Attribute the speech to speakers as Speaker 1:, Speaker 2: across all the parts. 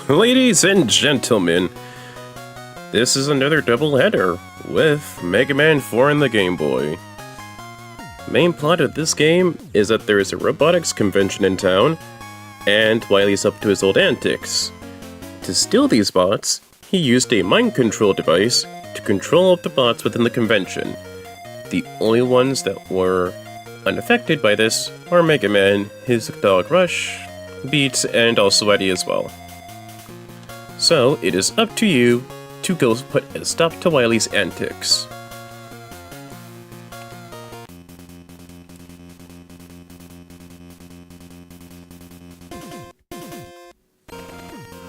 Speaker 1: Ladies and gentlemen, this is another doubleheader with Mega Man 4 and the Game Boy. Main plot of this game is that there is a robotics convention in town, and Wily's up to his old antics. To steal these bots, he used a mind control device to control the bots within the convention. The only ones that were unaffected by this are Mega Man, his dog Rush, Beats, and also Eddie as well. So, it is up to you to go put a stop to Wily's antics.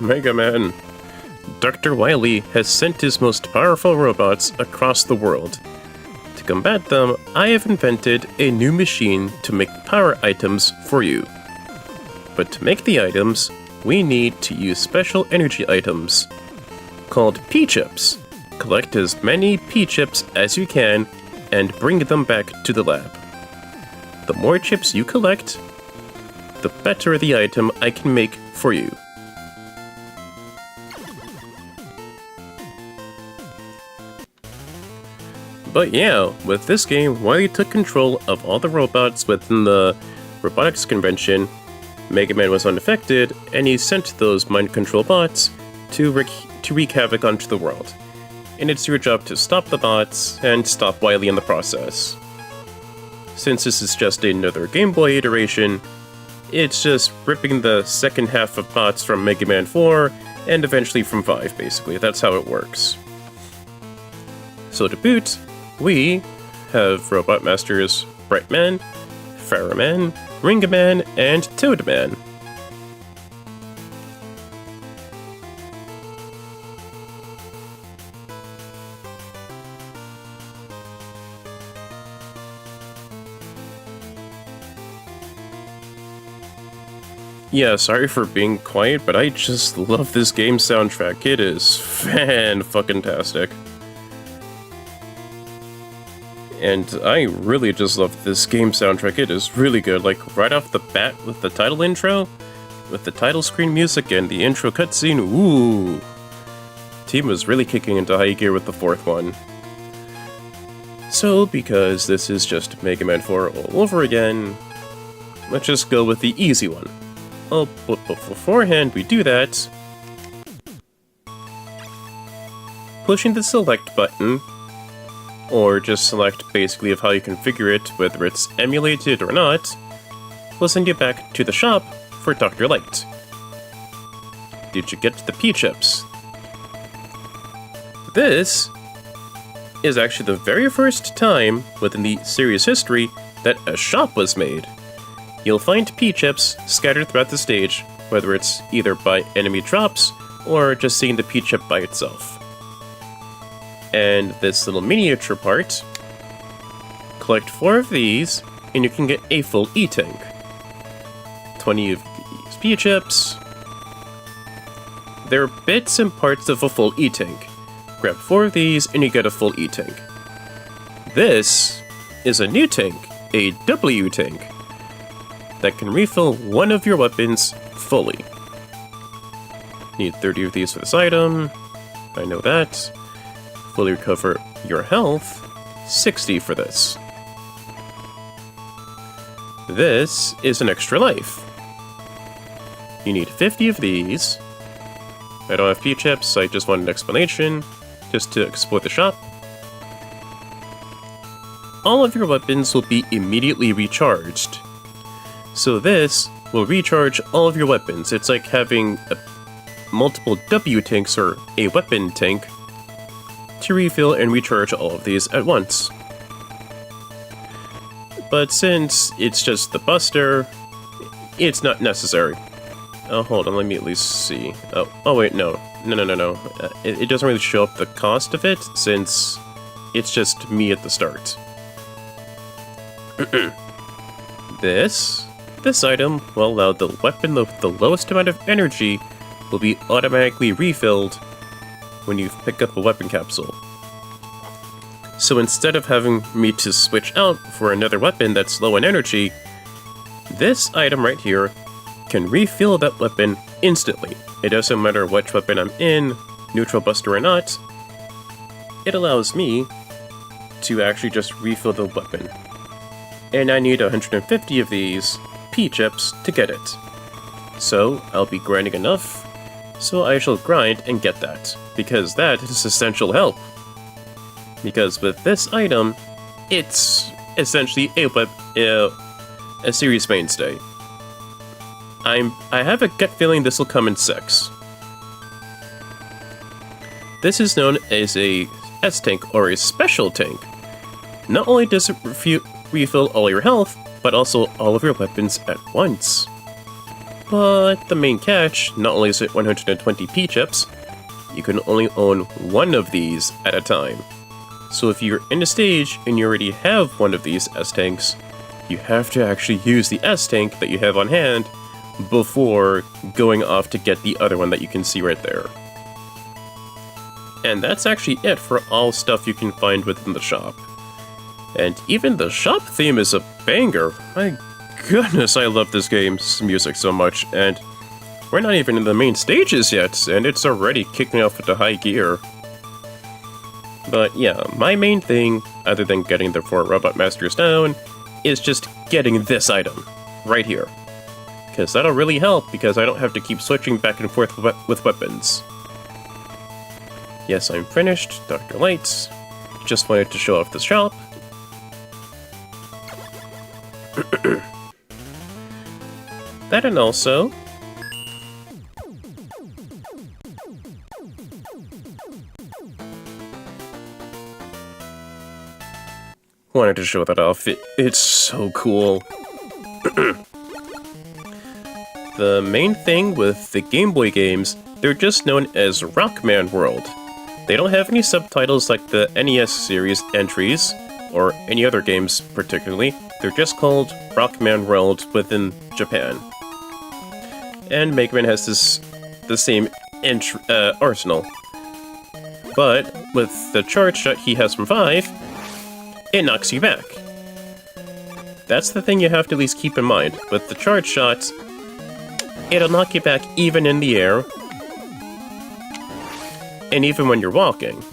Speaker 1: Mega Man. Dr. Wily has sent his most powerful robots across the world. To combat them, I have invented a new machine to make power items for you. But to make the items, we need to use special energy items called P-chips. Collect as many P-chips as you can and bring them back to the lab. The more chips you collect, the better the item I can make for you. But yeah, with this game, Wily took control of all the robots within the robotics convention. Mega Man was unaffected, and he sent those mind control bots to wreak havoc onto the world. And it's your job to stop the bots and stop Wily in the process. Since this is just another Game Boy iteration, it's just ripping the second half of bots from Mega Man 4 and eventually from 5, basically. That's how it works. So to boot, we have Robot Masters Brightman, Pharaohman, Ringaman, and Toadman. Yeah, sorry for being quiet, but I just love this game soundtrack. It is fan-fucking-tastic. And I really just love this game soundtrack. It is really good. Like, right off the bat with the title intro, with the title screen music and the intro cutscene, ooh! Team was really kicking into high gear with the fourth one. So, because this is just Mega Man 4 all over again, let's just go with the easy one. Oh, but beforehand we do that, pushing the select button, or just select basically of how you configure it, whether it's emulated or not, will send you back to the shop for Dr. Light. Did you get the P-chips? This is actually the very first time within the series history that a shop was made. You'll find P-chips scattered throughout the stage, whether it's either by enemy drops or just seeing the P-chip by itself. And this little miniature part, collect 4 of these, and you can get a full E-tank. 20 of these P-chips. They're bits and parts of a full E-tank. Grab 4 of these, and you get a full E-tank. This is a new tank, a W-tank, that can refill one of your weapons fully. Need 30 of these for this item. I know that. Fully recover your health, 60 for this. This is an extra life. You need 50 of these. I don't have P-chips, I just want an explanation, just to explore the shop. All of your weapons will be immediately recharged. So this will recharge all of your weapons. It's like having multiple W-tanks or a weapon tank to refill and recharge all of these at once. But since it's just the Buster, it's not necessary. Oh, hold on, let me at least see. Oh wait, no. It doesn't really show up the cost of it, since it's just me at the start. This item will allow the weapon with the lowest amount of energy will be automatically refilled when you pick up a weapon capsule. So instead of having me to switch out for another weapon that's low in energy, this item right here can refill that weapon instantly. It doesn't matter which weapon I'm in, neutral buster or not, it allows me to actually just refill the weapon. And I need 150 of these P-chips to get it. So I'll be grinding enough, so I shall grind and get that, because that is essential help. Because with this item, it's essentially a series mainstay. I have a gut feeling this will come in 6. This is known as a S-tank or a special tank. Not only does it refill all your health, but also all of your weapons at once. But the main catch, not only is it 120 P-chips, you can only own one of these at a time. So if you're in a stage and you already have one of these S-tanks, you have to actually use the S-tank that you have on hand before going off to get the other one that you can see right there. And that's actually it for all stuff you can find within the shop. And even the shop theme is a banger. My goodness, I love this game's music so much, and we're not even in the main stages yet, and it's already kicking off with the high gear. But yeah, my main thing, other than getting the 4 Robot Masters down, is just getting this item, right here. Because that'll really help, because I don't have to keep switching back and forth with weapons. Yes, I'm finished, Dr. Lights. Just wanted to show off the shop. That and also... wanted to show that off. It's so cool. The main thing with the Game Boy games, they're just known as Rockman World. They don't have any subtitles like the NES series entries, or any other games particularly. They're just called Rockman World within Japan. And Mega Man has the same arsenal. But with the charge shot he has from 5, it knocks you back. That's the thing you have to at least keep in mind. With the charge shot, it'll knock you back even in the air, and even when you're walking.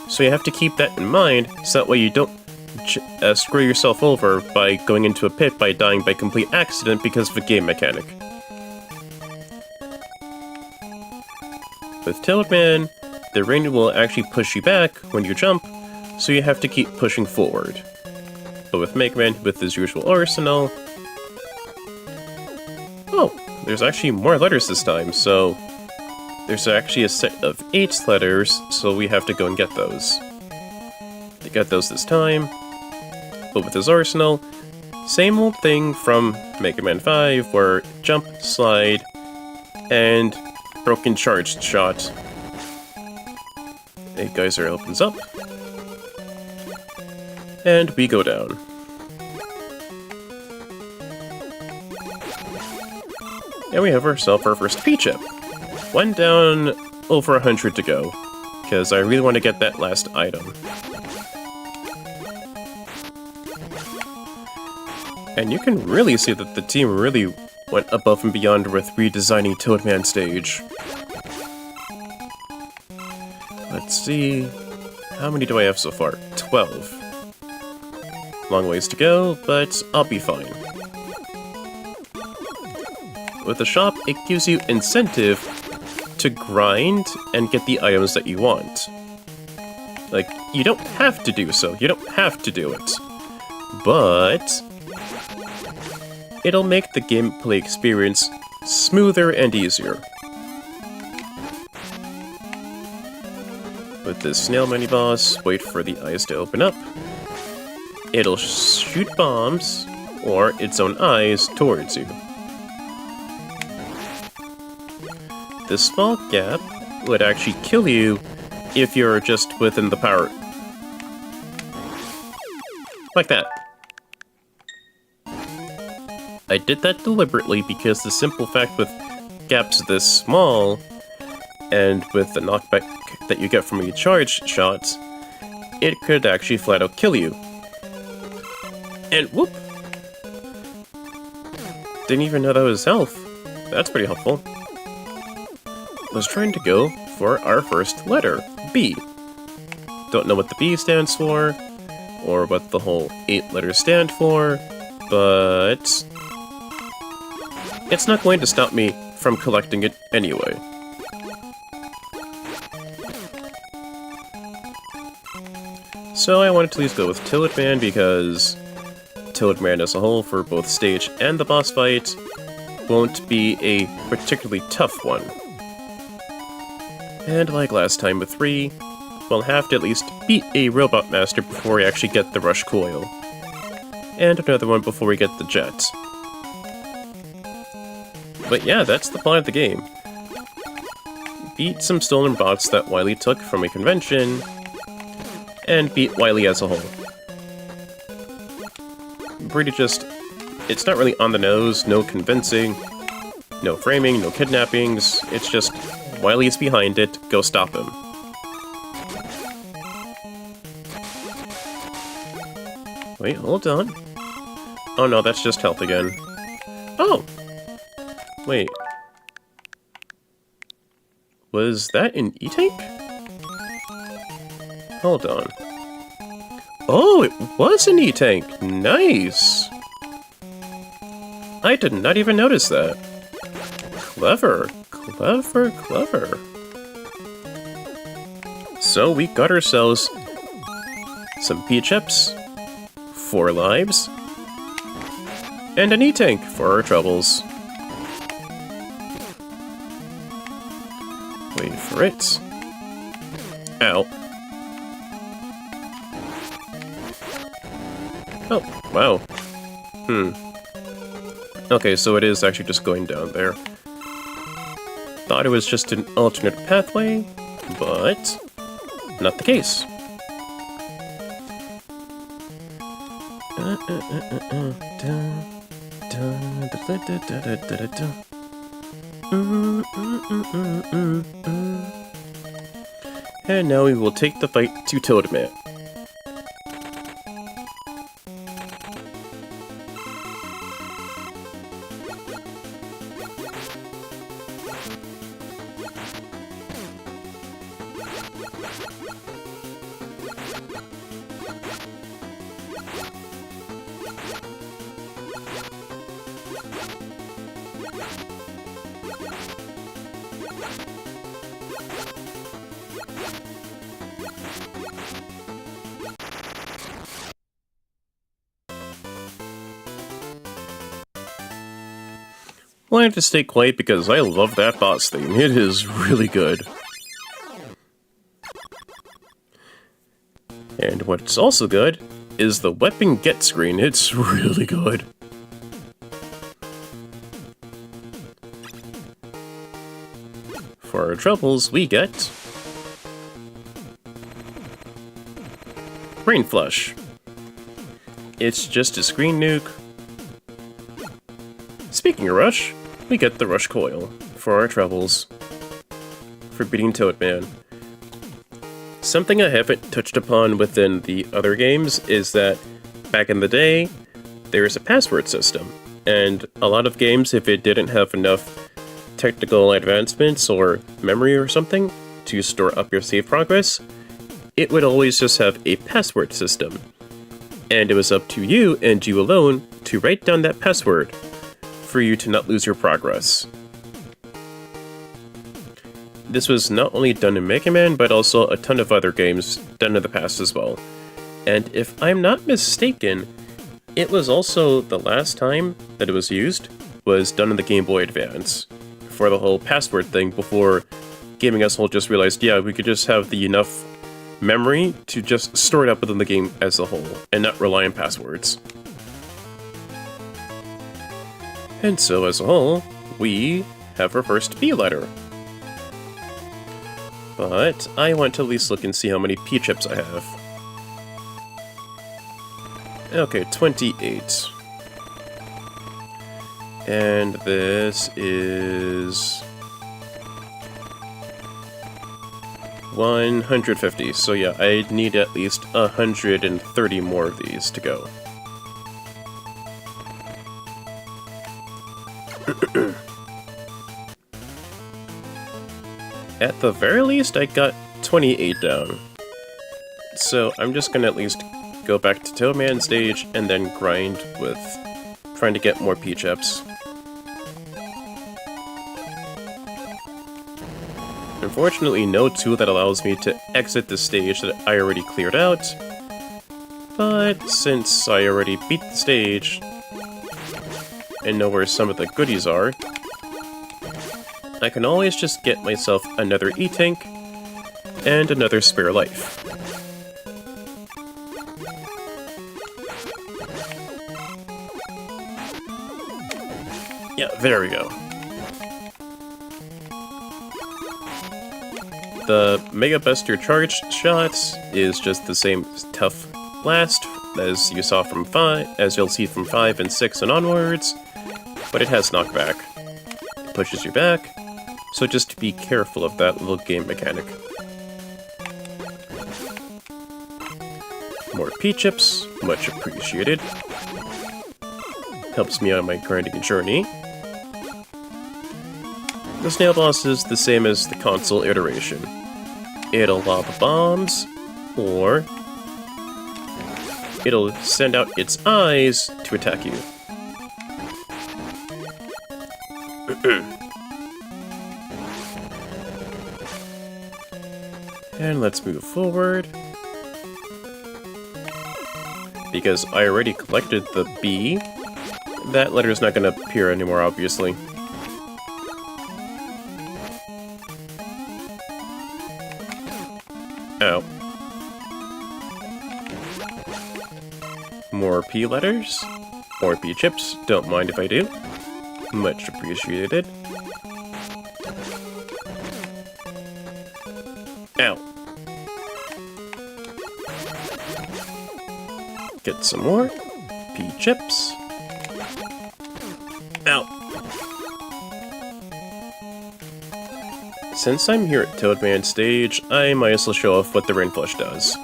Speaker 1: So you have to keep that in mind, so that way you don't screw yourself over by going into a pit by dying by complete accident because of a game mechanic. With Toadman, the rain will actually push you back when you jump, so you have to keep pushing forward. But with Mega Man, with his usual arsenal... Oh, there's actually more letters this time, so... there's actually a set of 8 letters, so we have to go and get those. They got those this time. But with his arsenal, same old thing from Mega Man 5, where jump, slide, and broken charged shot. A geyser opens up, and we go down. And we have ourselves our first P-chip. 1 down, over 100 to go, because I really want to get that last item. And you can really see that the team really went above and beyond with redesigning Toadman stage. Let's see... how many do I have so far? 12. Long ways to go, but I'll be fine. With the shop, it gives you incentive to grind and get the items that you want. Like, you don't have to do so, you don't have to do it. But... it'll make the gameplay experience smoother and easier. With this snail mini-boss, wait for the eyes to open up. It'll shoot bombs, or its own eyes, towards you. This small gap would actually kill you if you're just within the power. Like that. I did that deliberately because the simple fact with gaps this small, and with the knockback that you get from a charged shot, it could actually flat out kill you. And whoop! Didn't even know that was health. That's pretty helpful. was trying to go for our first letter, B. Don't know what the B stands for, or what the whole 8 letters stand for, but it's not going to stop me from collecting it anyway. So I wanted to at least go with Toadman because Toadman as a whole for both stage and the boss fight won't be a particularly tough one. And like last time with 3, we'll have to at least beat a Robot Master before we actually get the Rush Coil. And another one before we get the Jet. But yeah, that's the plot of the game. Beat some stolen bots that Wily took from a convention, and beat Wily as a whole. Pretty just... it's not really on the nose, no convincing, no framing, no kidnappings, it's just Wily's behind it, go stop him. Wait, hold on. Oh no, that's just health again. Oh! Wait. Was that an E-Tank? Hold on. Oh, it was an E-Tank! Nice! I did not even notice that. Clever. Clever, clever. So we got ourselves some P-Chips, 4 lives, and an E-Tank for our troubles. Wait for it. Ow. Oh, wow. Okay, so it is actually just going down there. Thought it was just an alternate pathway, but not the case. And now we will take the fight to Toadman. Well, I have to stay quiet because I love that boss theme. It is really good. And what's also good is the weapon get screen. It's really good. For our troubles, we get Brain Flush. It's just a screen nuke. Speaking of Rush, we get the Rush Coil for our troubles for beating Toadman. Something I haven't touched upon within the other games is that back in the day, there was a password system, and a lot of games, if it didn't have enough technical advancements or memory or something to store up your save progress, it would always just have a password system. And it was up to you and you alone to write down that password for you to not lose your progress. This was not only done in Mega Man, but also a ton of other games done in the past as well. And if I'm not mistaken, it was also the last time that it was used was done in the Game Boy Advance for the whole password thing before Gaming as a whole just realized, yeah, we could just have the enough memory to just store it up within the game as a whole and not rely on passwords. And so, as a whole, we have our first B letter. But I want to at least look and see how many P-Chips I have. Okay, 28. And this is 150. So yeah, I need at least 130 more of these to go. At the very least, I got 28 down. So I'm just gonna at least go back to Toadman stage and then grind with trying to get more P-chips. Unfortunately, no tool that allows me to exit the stage that I already cleared out, but since I already beat the stage and know where some of the goodies are, I can always just get myself another E-Tank and another spare life. Yeah, there we go. The Mega Buster charge shots is just the same tough blast as you saw from 5, as you'll see from 5 and 6 and onwards, but it has knockback. It pushes you back, so just be careful of that little game mechanic. More P-chips, much appreciated. Helps me on my grinding journey. The snail boss is the same as the console iteration. It'll lob bombs, or it'll send out its eyes to attack you. And let's move forward. Because I already collected the B, that letter's not going to appear anymore, obviously. Ow. More P letters. More P chips. Don't mind if I do. Much appreciated. Ow. Get some more P chips. Ow. Since I'm here at Toadman stage, I might as well show off what the Rain Flush does.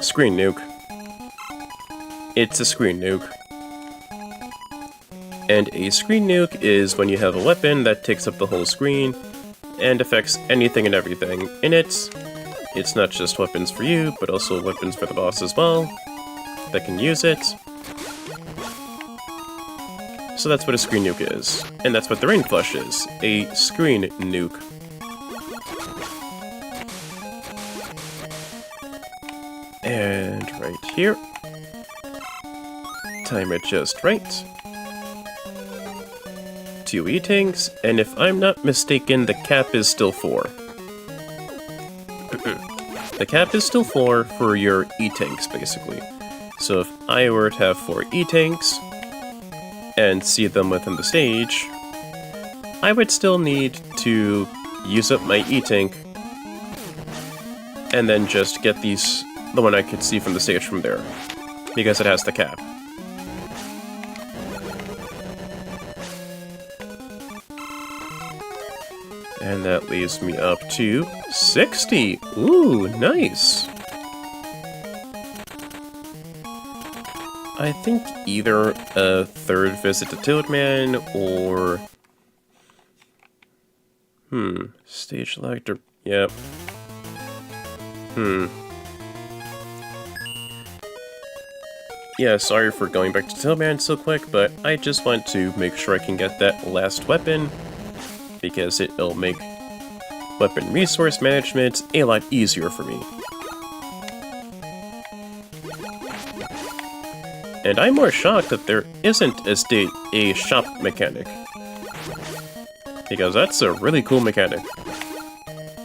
Speaker 1: Screen nuke. It's a screen nuke. And a screen nuke is when you have a weapon that takes up the whole screen and affects anything and everything in it. It's not just weapons for you, but also weapons for the boss as well that can use it. So that's what a screen nuke is. And that's what the Rain Flush is. A screen nuke. And right here. Time it just right. 2 E-Tanks, and if I'm not mistaken, the cap is still 4. The cap is still 4 for your E-Tanks, basically. So if I were to have 4 E-Tanks, and see them within the stage, I would still need to use up my E-Tank, and then just get the one I could see from the stage from there, because it has the cap. And that leaves me up to 60! Ooh, nice! I think either a 3rd visit to Toadman, or... Stage selector... Yep. Yeah, sorry for going back to Toadman so quick, but I just want to make sure I can get that last weapon, because it'll make weapon resource management a lot easier for me. And I'm more shocked that there isn't a shop mechanic. Because that's a really cool mechanic.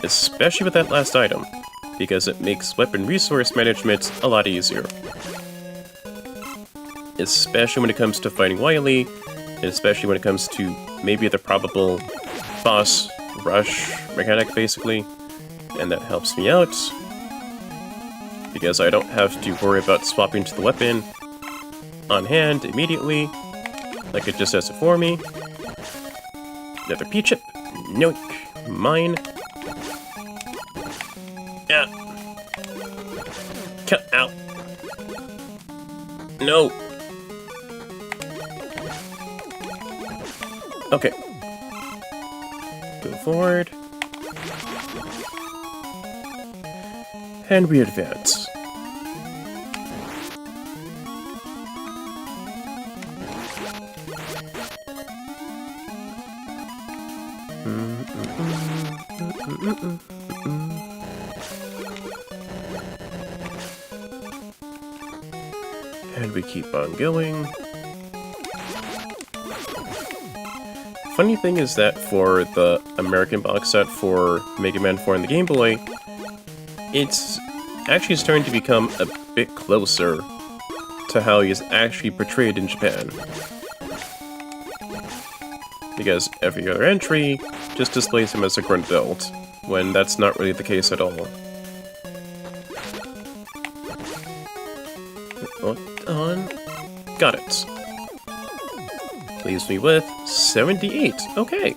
Speaker 1: Especially with that last item. Because it makes weapon resource management a lot easier. Especially when it comes to fighting Wily, and especially when it comes to maybe the probable boss rush mechanic, basically. And that helps me out. Because I don't have to worry about swapping to the weapon on hand immediately, like it just does it for me. Another P-chip. Nope. Mine. Yeah. Cut out. No. Okay. go forward. And we advance. And we keep on going. Funny thing is that for the American box set for Mega Man 4 and the Game Boy, it's actually starting to become a bit closer to how he is actually portrayed in Japan. Because every other entry just displays him as a grown adult, when that's not really the case at all. On. Got it. Leaves me with 78. Okay.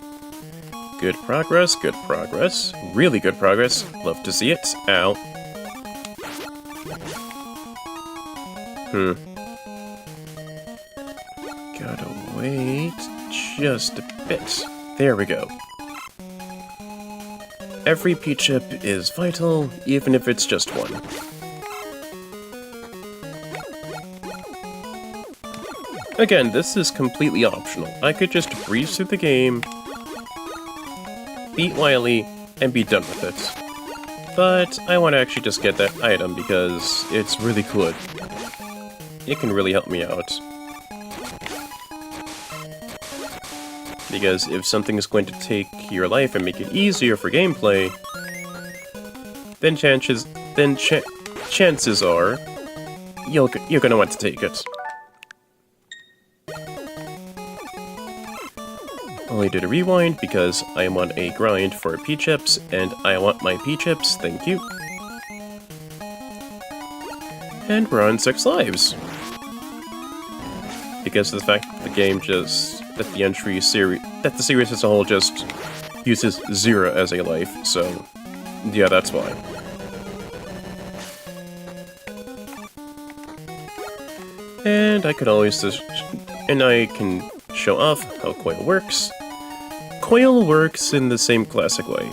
Speaker 1: Good progress, good progress. Really good progress. Love to see it. Ow. Gotta wait just a bit. There we go. Every P-chip is vital, even if it's just one. Again, this is completely optional. I could just breeze through the game, beat Wily, and be done with it. But I want to actually just get that item because it's really good. It can really help me out. Because if something is going to take your life and make it easier for gameplay, then chances are you're gonna want to take it. Only did a rewind because I am on a grind for P-chips, and I want my P-chips, thank you. And we're on 6 lives. Because of the fact that the game that the series as a whole just uses 0 as a life, so yeah, that's why. And I could always I can show off how Coil works. Coil works in the same classic way.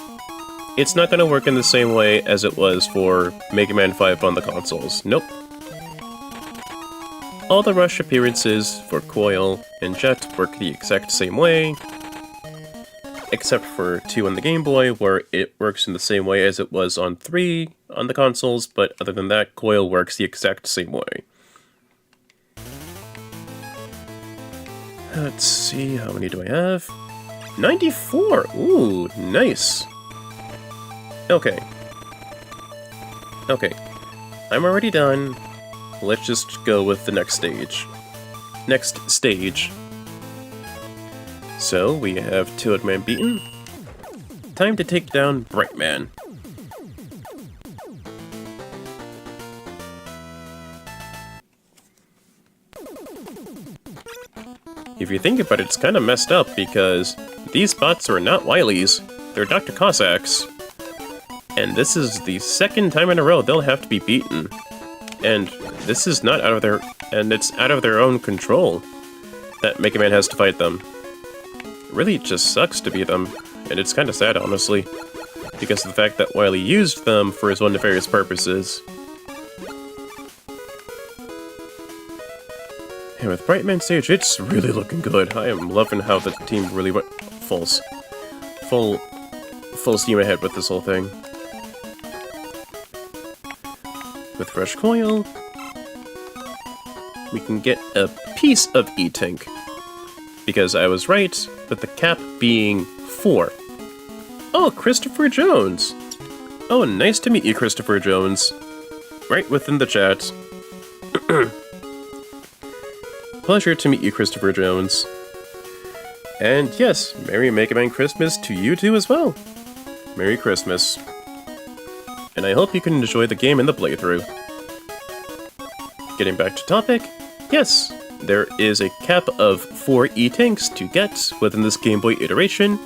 Speaker 1: It's not going to work in the same way as it was for Mega Man 5 on the consoles. Nope. All the Rush appearances for Coil and Jet work the exact same way, except for 2 on the Game Boy, where it works in the same way as it was on 3 on the consoles, but other than that, Coil works the exact same way. Let's see, how many do I have? 94! Ooh, nice! Okay. Okay. I'm already done. Let's just go with the next stage. Next stage. So, we have Toadman beaten. Time to take down Brightman. If you think about it, it's kind of messed up because these bots are not Wily's, they're Dr. Cossack's. And this is the second time in a row they'll have to be beaten. And this is not out of their... and it's out of their own control that Mega Man has to fight them. Really, it just sucks to beat them, and it's kind of sad, honestly, because of the fact that Wily used them for his own nefarious purposes. And with Brightman stage, it's really looking good. I am loving how the team really went full steam ahead with this whole thing. With Fresh Coil, we can get a piece of E-Tank. Because I was right, with the cap being 4. Oh, Christopher Jones! Oh, nice to meet you, Christopher Jones. Right within the chat. Pleasure to meet you, Christopher Jones. And yes, Merry Mega Man Christmas to you too as well. Merry Christmas. And I hope you can enjoy the game and the playthrough. Getting back to topic, yes, there is a cap of 4 E-Tanks to get within this Game Boy iteration,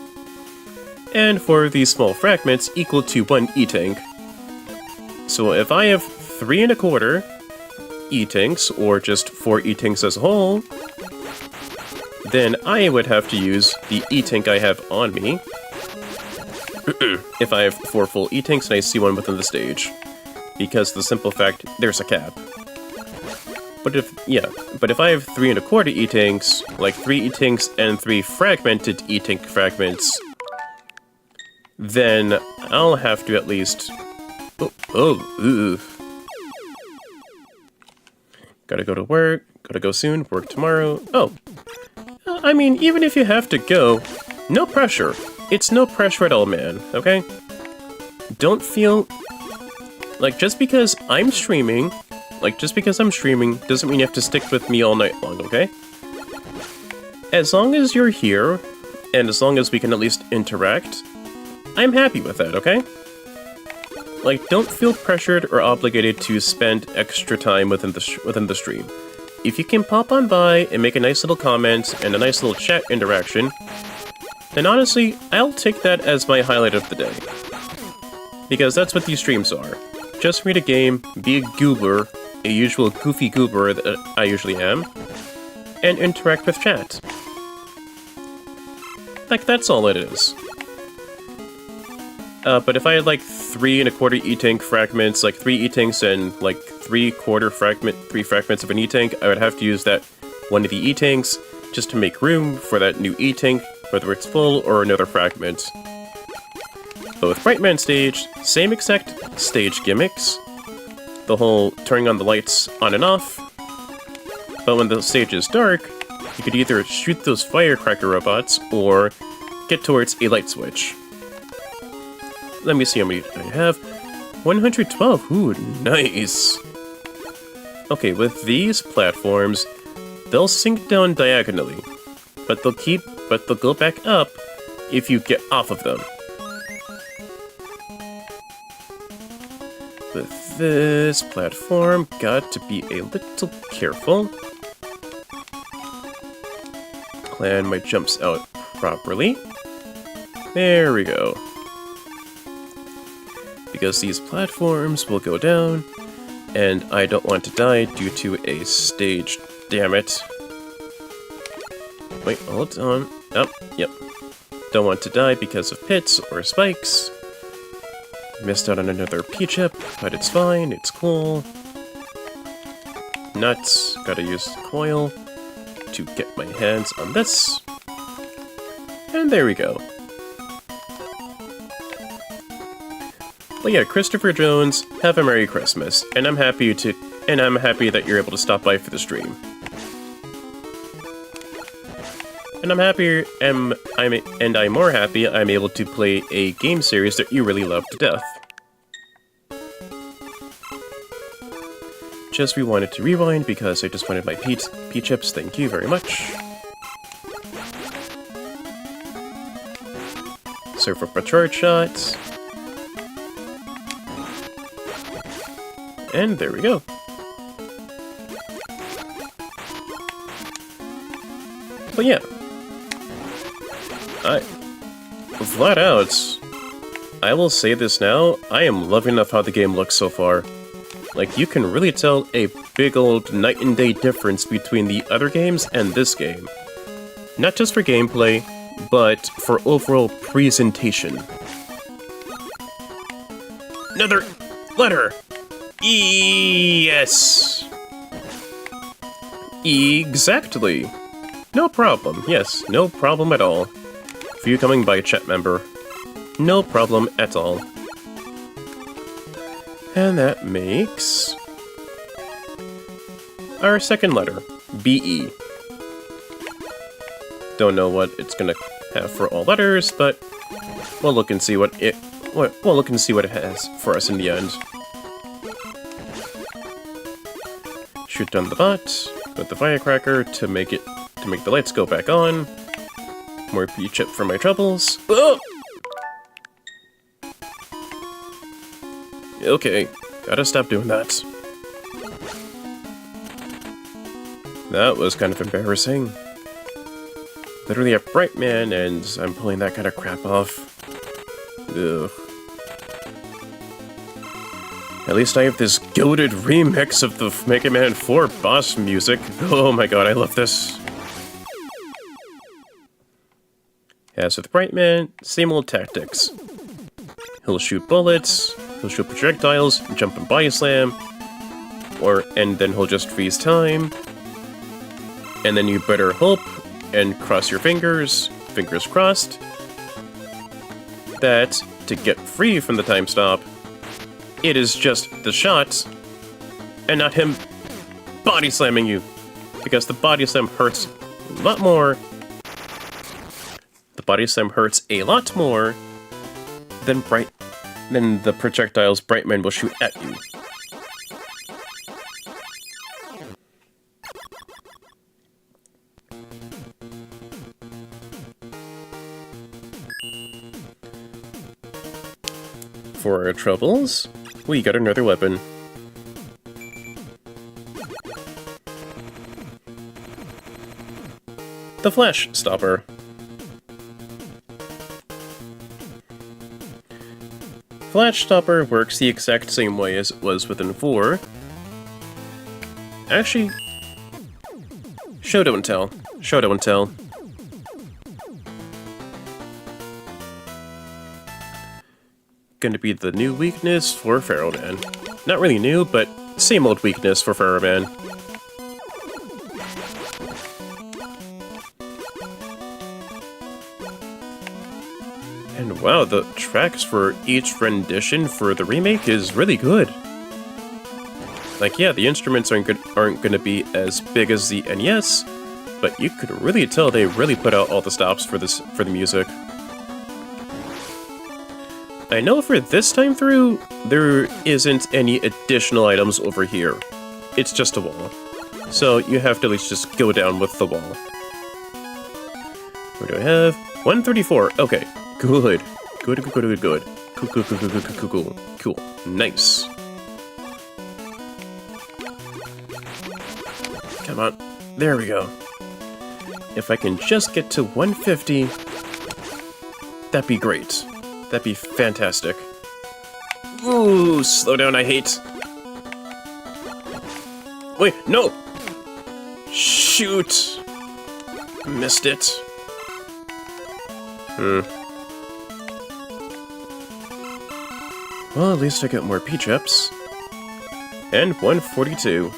Speaker 1: and for these small fragments equal to 1 E-Tank. So if I have 3 1/4 E-Tanks, or just 4 E-Tanks as a whole, then I would have to use the E-Tank I have on me, if I have 4 full E-Tanks and I see one within the stage. Because the simple fact, there's a cap. But if I have 3 1/4 E-Tanks, like 3 E-Tanks and 3 fragmented E-Tank fragments, then I'll have to at least... Ooh. Gotta go to work, gotta go soon, work tomorrow. I mean, even if you have to go, no pressure. It's no pressure at all, man, okay? Don't feel... like, just because I'm streaming doesn't mean you have to stick with me all night long, okay? As long as you're here, and as long as we can at least interact, I'm happy with that, okay? Like, don't feel pressured or obligated to spend extra time within the stream. If you can pop on by and make a nice little comment and a nice little chat interaction, then honestly, I'll take that as my highlight of the day. Because that's what these streams are. Just read a game, be a goober, a usual goofy goober that I usually am, and interact with chat. Like, that's all it is. But if I had like 3 1/4 E-Tank fragments, like 3 E-Tanks and like 3 fragments of an E-Tank, I would have to use that one of the E-Tanks just to make room for that new E-Tank, whether it's full or another fragment. But with Brightman stage, same exact stage gimmicks. The whole turning on the lights on and off. But when the stage is dark, you could either shoot those firecracker robots or get towards a light switch. Let me see how many I have. 112. Ooh, nice. Okay, with these platforms, they'll sink down diagonally, but they'll go back up if you get off of them. With this platform, got to be a little careful. Plan my jumps out properly. There we go. Because these platforms will go down, and I don't want to die due to a stage, damn it. Wait, hold on. Oh, yep. Don't want to die because of pits or spikes. Missed out on another P-chip, but it's fine, it's cool. Nuts, gotta use the coil to get my hands on this. And there we go. Well, yeah, Christopher Jones, have a Merry Christmas, and I'm happy that you're able to stop by for the stream. And I'm more happy I'm able to play a game series that you really love to death. Just wanted to rewind because I just wanted my P-chips, thank you very much. Surf up a charge shot. And there we go. But yeah. Flat out, I will say this now, I am loving enough how the game looks so far. Like, you can really tell a big old night and day difference between the other games and this game. Not just for gameplay, but for overall presentation. Another letter! Yes! Exactly. No problem, yes, no problem at all. For you coming by, chat member. No problem at all. And that makes... our second letter, BE. Don't know what it's gonna have for all letters, but we'll look and see what it has for us in the end. Shoot down the bot with the firecracker to make the lights go back on. More P-chip for my troubles. Oh! Okay, gotta stop doing that. That was kind of embarrassing. Literally a bright man, and I'm pulling that kind of crap off. Ugh. At least I have this goated remix of the Mega Man 4 boss music. Oh my god, I love this. As with Brightman, same old tactics. He'll shoot bullets, he'll shoot projectiles, jump and body slam, and then he'll just freeze time. And then you better hope and cross your fingers crossed, that to get free from the time stop, it is just the shots and not him body slamming you, because the body slam hurts a lot more. The body slam hurts a lot more than the projectiles Brightman will shoot at you. For our troubles, we got another weapon. The Flash Stopper. Flash Stopper works the exact same way as it was within 4. Actually, show don't tell. Show don't tell. Gonna be the new weakness for Pharaoh Man. Not really new, but same old weakness for Pharaoh Man. And wow, the tracks for each rendition for the remake is really good. Like, yeah, the instruments aren't gonna be as big as the NES, but you could really tell they really put out all the stops for the music. I know for this time through, there isn't any additional items over here. It's just a wall. So you have to at least just go down with the wall. What do I have? 134. Okay. Good. Good. Cool. Nice. Come on. There we go. If I can just get to 150, that'd be great. That'd be fantastic. Ooh, slow down, I hate. Wait, no! Shoot! Missed it. Well, at least I got more P-Chips. And 142.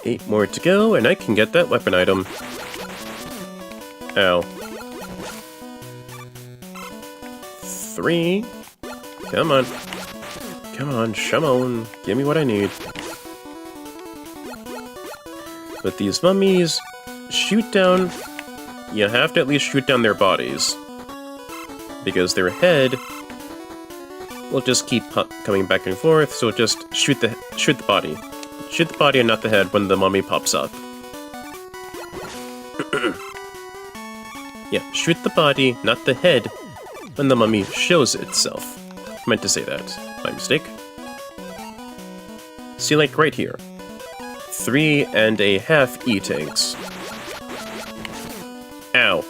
Speaker 1: 8 more to go, and I can get that weapon item. Ow. 3. Come on. Come on, Shamon. Give me what I need. With these mummies, shoot down. You have to at least shoot down their bodies. Because their head will just keep coming back and forth, so just shoot the body. Shoot the body and not the head when the mummy pops up. Yeah, shoot the body, not the head, when the mummy shows itself. Meant to say that. My mistake. See, like right here. 3.5 E-tanks. Ow.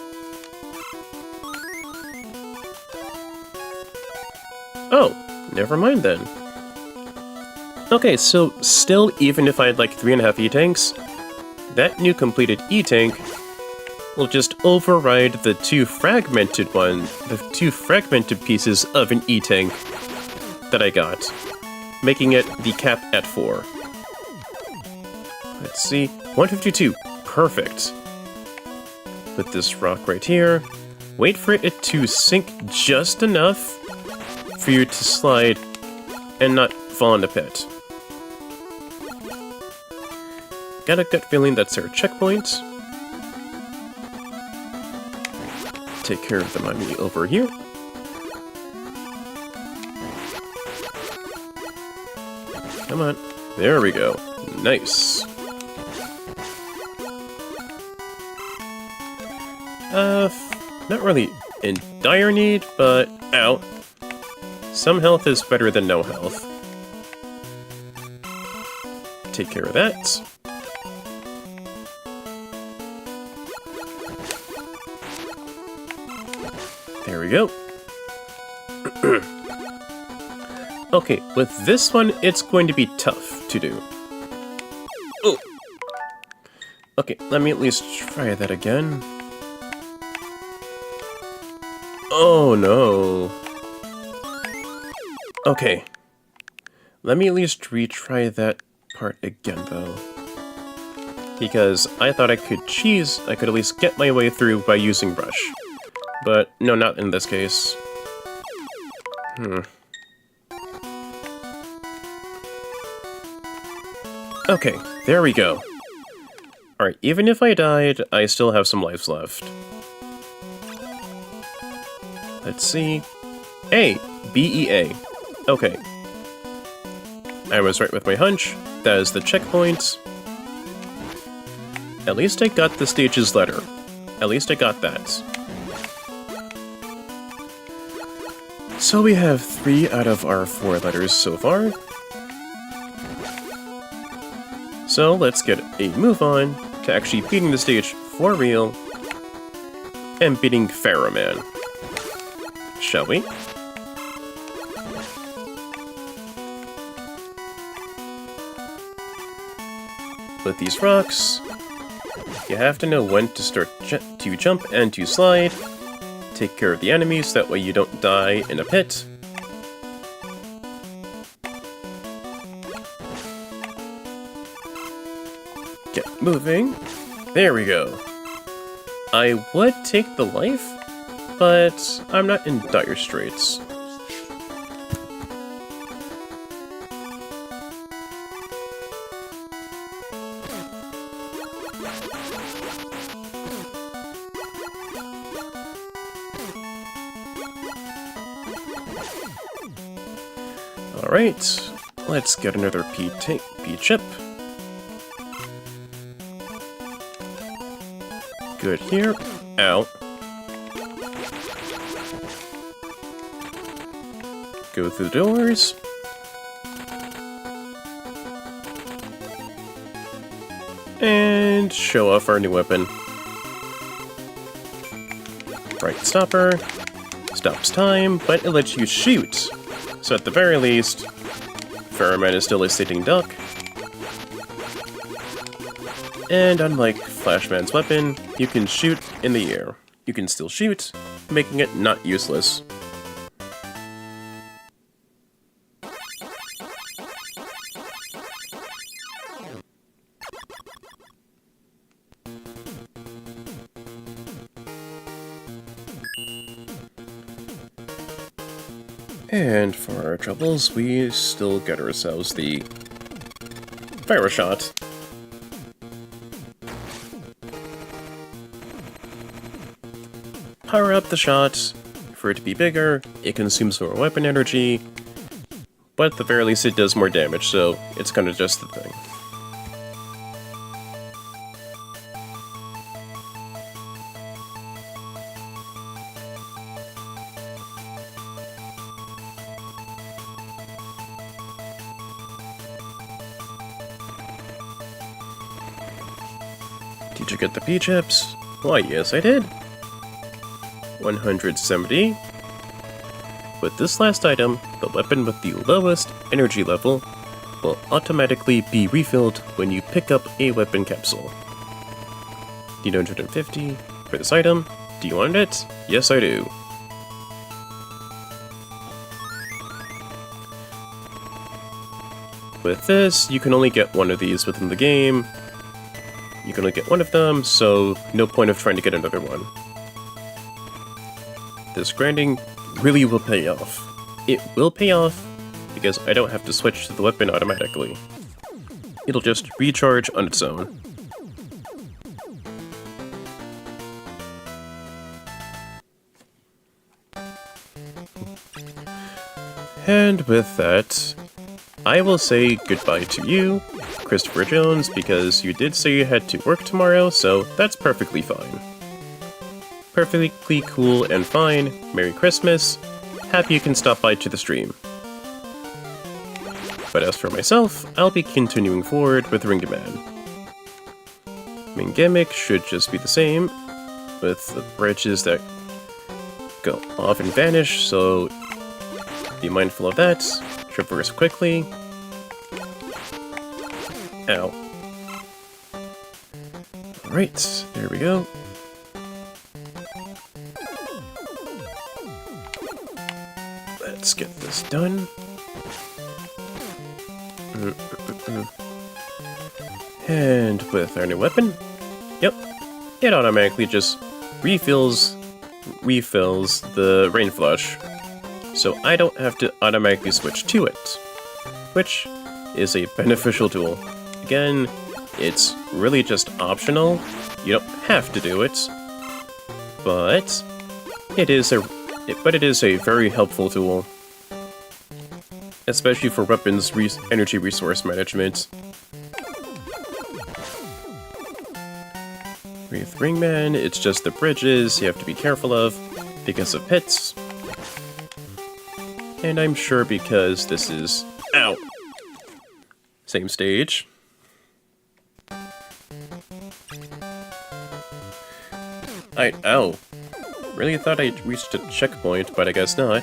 Speaker 1: Oh, never mind then. Okay, so still, even if I had like 3.5 E-tanks, that new completed E-tank will just override the two fragmented pieces of an E-tank that I got, making it the cap at 4. Let's see, 152, perfect. Put this rock right here, wait for it to sink just enough for you to slide and not fall in the pit. Got a gut feeling that's our checkpoint. Take care of the mummy over here. Come on. There we go. Nice. Not really in dire need, but ow. Some health is better than no health. Take care of that. There we go. Okay, with this one, it's going to be tough to do. Oh. Okay, let me at least try that again. Oh no. Okay. Let me at least retry that part again, though. Because I thought I could at least get my way through by using brush. But no, not in this case. Okay, there we go. Alright, even if I died, I still have some lives left. Let's see. A! B-E-A. Okay. I was right with my hunch. That is the checkpoint. At least I got the stage's letter. At least I got that. So we have 3 out of our 4 letters so far. So let's get a move on to actually beating the stage for real and beating Pharaoh Man. Shall we? With these rocks, you have to know when to start to jump and to slide. Take care of the enemies, that way you don't die in a pit. Get moving. There we go. I would take the life, but I'm not in dire straits. Alright, let's get another P-chip. Good here. Ow. Go through the doors. And show off our new weapon. Right stopper. Stops time, but it lets you shoot. So at the very least, Pharaoh Man is still a sitting duck. And unlike Flashman's weapon, you can shoot in the air. You can still shoot, making it not useless. And for our troubles, we still get ourselves the Pharaoh Shot. Power up the shot. For it to be bigger, it consumes more weapon energy, but at the very least it does more damage, so it's kind of just the thing. Did you get the P-chips? Why, yes I did. 170. With this last item, the weapon with the lowest energy level will automatically be refilled when you pick up a weapon capsule. Need 150 for this item. Do you want it? Yes, I do. With this, you can only get one of these within the game. You can only get one of them, so no point of trying to get another one. This grinding really will pay off. It will pay off because I don't have to switch to the weapon automatically. It'll just recharge on its own. And with that, I will say goodbye to you, Christopher Jones, because you did say you had to work tomorrow, so that's perfectly fine. Perfectly cool and fine. Merry Christmas. Happy you can stop by to the stream. But as for myself, I'll be continuing forward with Ring Man. Main gimmick should just be the same, with the bridges that go off and vanish, so be mindful of that. Traverse quickly. Ow. Alright, there we go. Let's get this done. And with our new weapon, yep, it automatically just refills the Rain Flush, so I don't have to automatically switch to it, which is a beneficial tool. Again, it's really just optional. You don't have to do it, but it is a very helpful tool, especially for weapons energy resource management. With Ringman, it's just the bridges you have to be careful of because of pits. And I'm sure because this is... Ow! Same stage. Ow. Really thought I reached a checkpoint, but I guess not.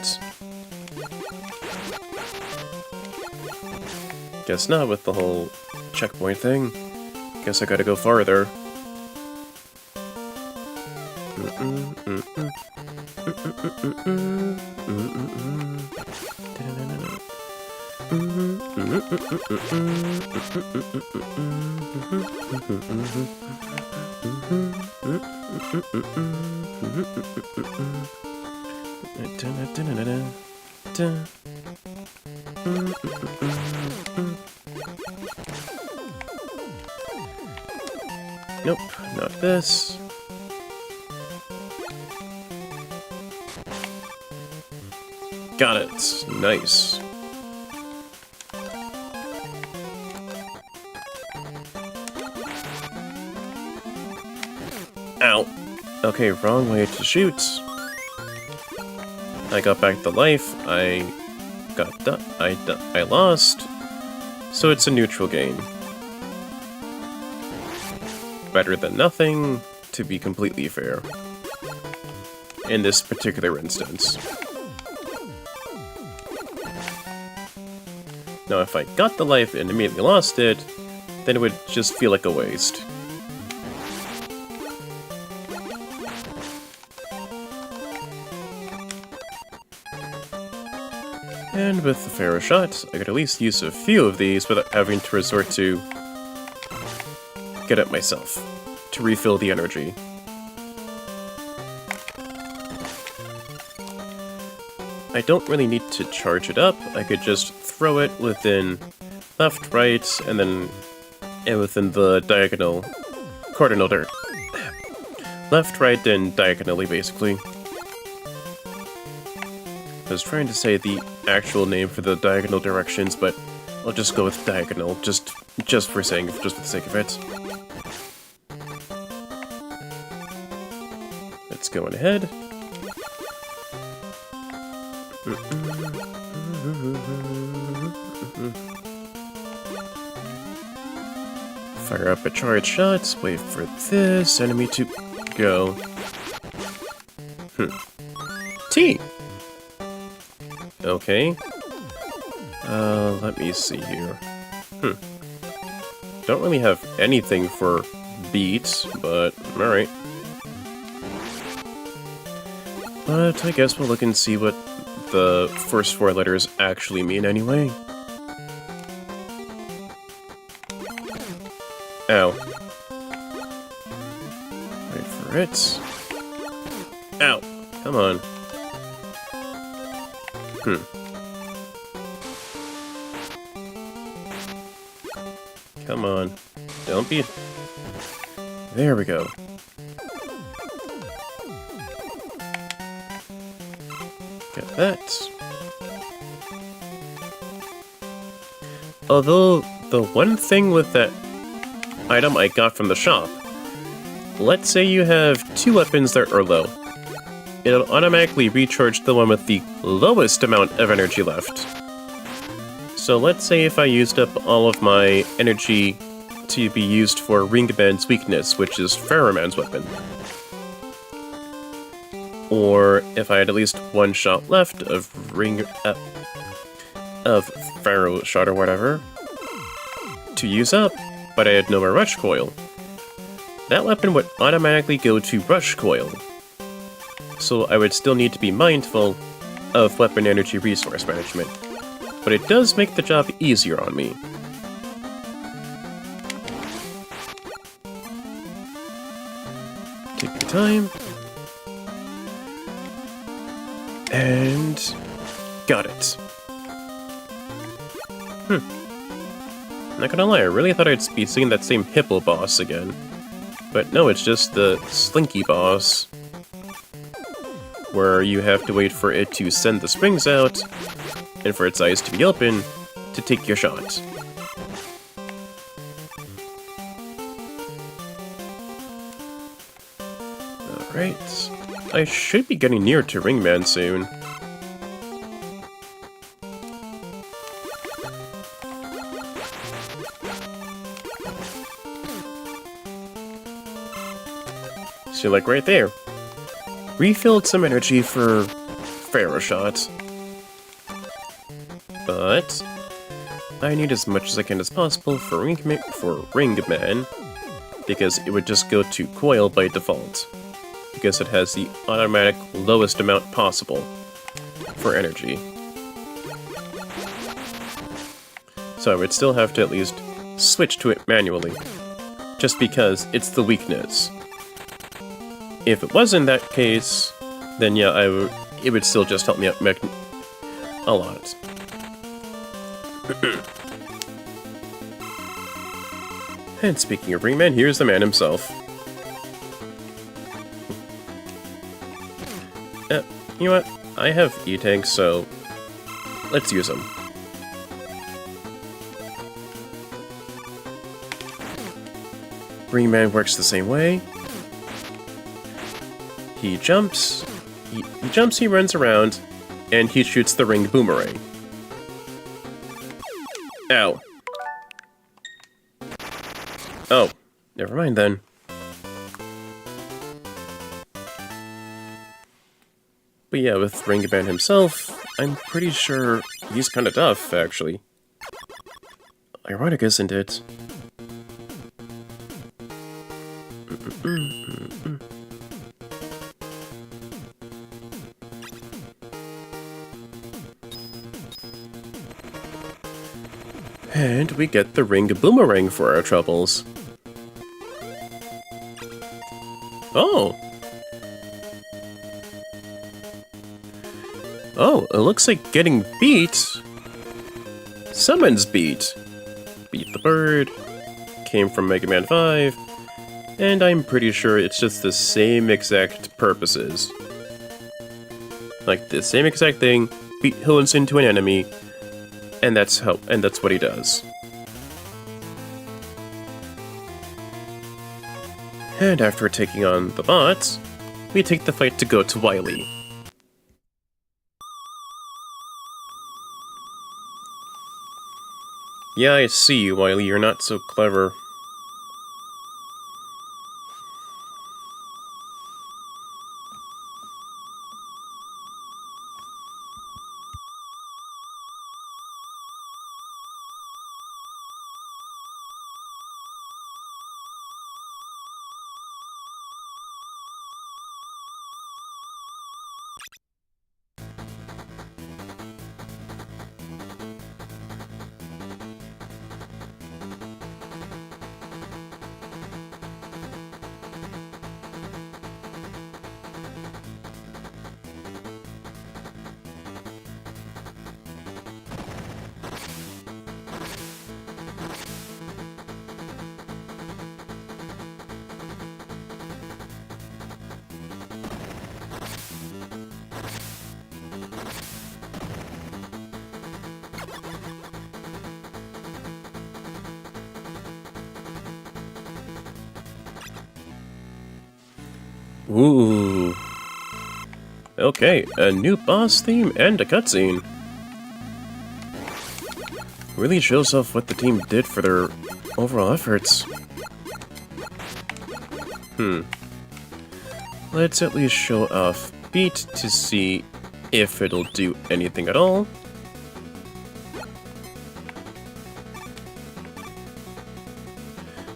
Speaker 1: Guess not with the whole checkpoint thing. Guess I gotta go farther. Nope, not this. Got it. Nice. Ow. Okay, wrong way to shoot. I got back to life. I lost. So it's a neutral game. Better than nothing, to be completely fair. In this particular instance. Now, if I got the life and immediately lost it, then it would just feel like a waste. And with the Pharaoh shot, I could at least use a few of these without having to resort to get it myself, to refill the energy. I don't really need to charge it up, I could just throw it within left, right, and then within the cardinal dirt. Left, right, and diagonally, basically. I was trying to say the actual name for the diagonal directions, but I'll just go with diagonal, just for saying, just for the sake of it. Let's go on ahead. Fire up a charge shot, wait for this enemy to go. T! Okay. Let me see here. Don't really have anything for beat, but alright. But I guess we'll look and see what the first 4 letters actually mean anyway. Ow. Wait for it. Ow! Come on. Come on. Don't be... There we go. Get that. Although, the one thing with that item I got from the shop, let's say you have 2 weapons that are low. It'll automatically recharge the one with the lowest amount of energy left. So let's say if I used up all of my energy to be used for Ringman's weakness, which is Pharaohman's weapon. Or if I had at least 1 shot left of Pharaoh shot or whatever to use up, but I had no more Rush Coil. That weapon would automatically go to Rush Coil. So I would still need to be mindful of weapon energy resource management. But it does make the job easier on me. Take your time. And... got it. Not gonna lie, I really thought I'd be seeing that same hippo boss again. But no, it's just the slinky boss. Where you have to wait for it to send the springs out, and for its eyes to be open, to take your shot. Alright. I should be getting near to Ringman soon. So like right there. Refilled some energy for Pharaoh Shot. But I need as much as I can as possible for Ringman, because it would just go to Coil by default. Because it has the automatic lowest amount possible for energy. So I would still have to at least switch to it manually, just because it's the weakness. If it wasn't that case, then yeah, it would still just help me out a lot. And speaking of Ringman, here's the man himself. You know what? I have E-Tanks, so let's use them. Ringman works the same way. He jumps, he runs around, and he shoots the ring boomerang. Ow. Oh, never mind then. But yeah, with Ringman himself, I'm pretty sure he's kinda tough, actually. Ironic, isn't it? And we get the ring boomerang for our troubles. Oh! Oh, it looks like getting beat summons Beat. Beat the Bird came from Mega Man 5, and I'm pretty sure it's just the same exact purposes. Like the same exact thing, Beat hones into an enemy, and that's what he does. And after taking on the bots, we take the fight to go to Wily. Yeah, I see you, Wily, you're not so clever. Ooh. Okay, a new boss theme and a cutscene. Really shows off what the team did for their overall efforts. Let's at least show off Beat to see if it'll do anything at all.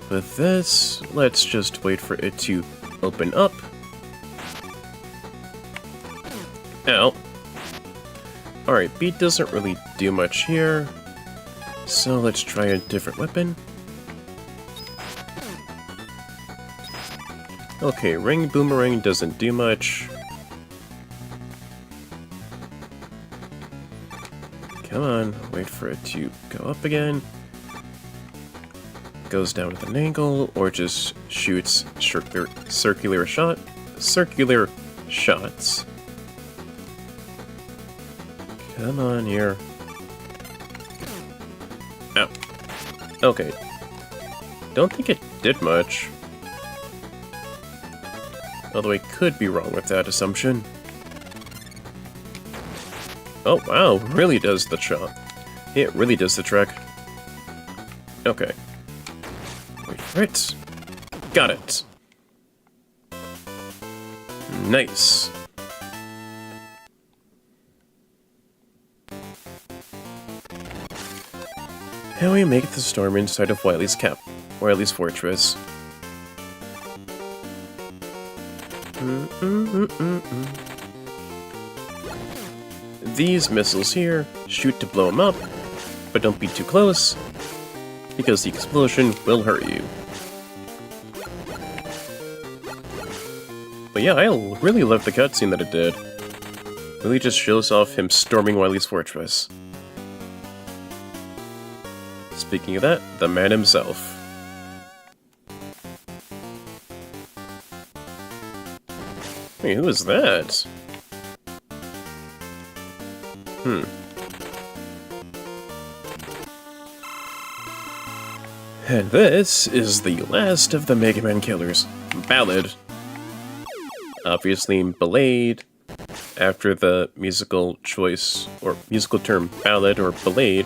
Speaker 1: With this, let's just wait for it to open up. Ow. Alright, Beat doesn't really do much here, so let's try a different weapon. Okay, ring boomerang doesn't do much. Come on, wait for it to go up again. Goes down with an angle, or just shoots circular shots. Come on here. Ow. Okay. Don't think it did much. Although I could be wrong with that assumption. Oh wow, really does the shot. It really does the trick. Okay. Wait for it. Got it. Nice. How we make the storm inside of Wily's fortress. These missiles here shoot to blow them up, but don't be too close, because the explosion will hurt you. But yeah, I really love the cutscene that it did. Really just shows off him storming Wily's fortress. Speaking of that, the man himself. Hey, who is that? And this is the last of the Mega Man killers. Ballad. Obviously belayed after the musical choice, or musical term ballad or belayed.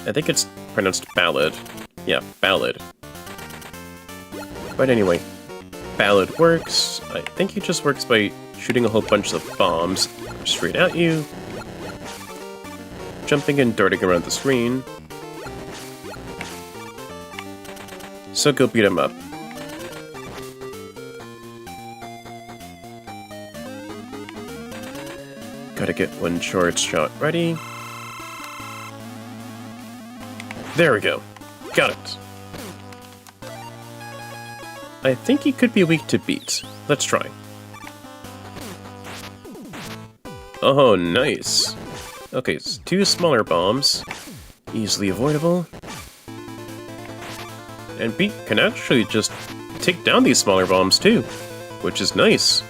Speaker 1: I think it's pronounced ballad. Yeah, ballad. But anyway, ballad works. I think he just works by shooting a whole bunch of bombs straight at you, jumping and darting around the screen. So go beat him up. Gotta get one charge shot ready. There we go. Got it. I think he could be weak to beat. Let's try. Oh, nice. Okay, so 2 smaller bombs. Easily avoidable. And Beat can actually just take down these smaller bombs too, which is nice.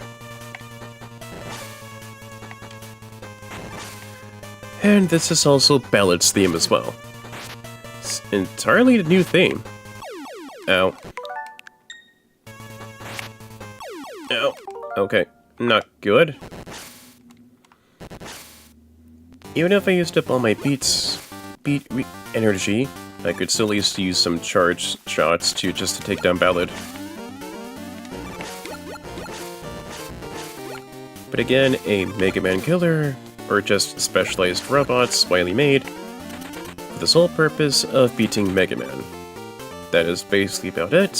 Speaker 1: And this is also Ballad's theme as well. It's entirely a new theme. Ow. Ow. Okay, not good. Even if I used up all my beat energy, I could still use some charge shots to take down Ballad. But again, a Mega Man killer, or just specialized robots Wily made, for the sole purpose of beating Mega Man. That is basically about it.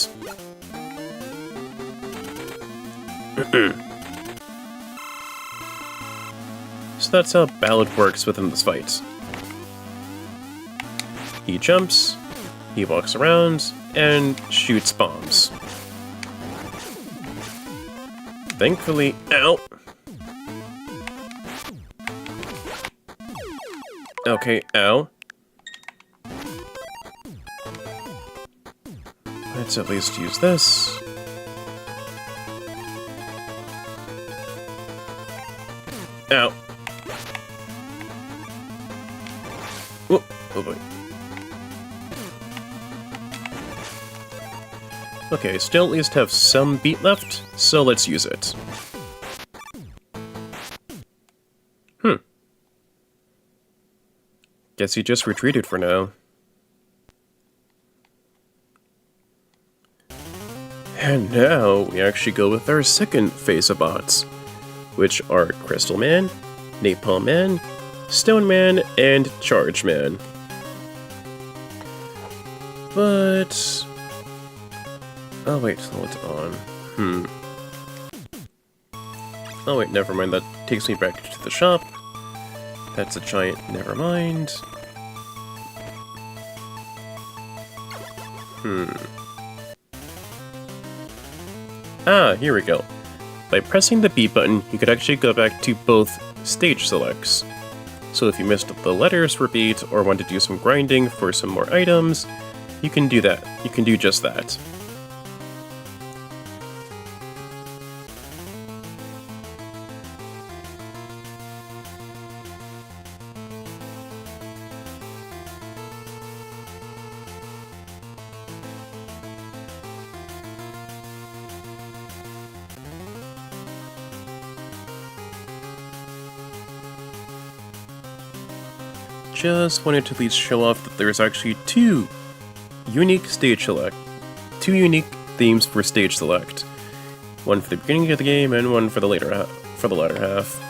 Speaker 1: So that's how Ballad works within this fight. He jumps, he walks around, and shoots bombs. Thankfully, ow! Okay, ow. Let's at least use this. Ow. Whoop, oh boy. Okay, still at least have some beat left, so let's use it. Guess he just retreated for now. And now we actually go with our second phase of bots, which are Crystal Man, Napalm Man, Stone Man, and Charge Man. But... oh wait, hold on. Oh wait, never mind, that takes me back to the shop. That's a giant, never mind. Ah, here we go. By pressing the B button, you could actually go back to both stage selects. So if you missed the letters for beat or want to do some grinding for some more items, you can do that. You can do just that. Just wanted to at least show off that there's actually two unique themes for stage select. One for the beginning of the game and one for the latter half.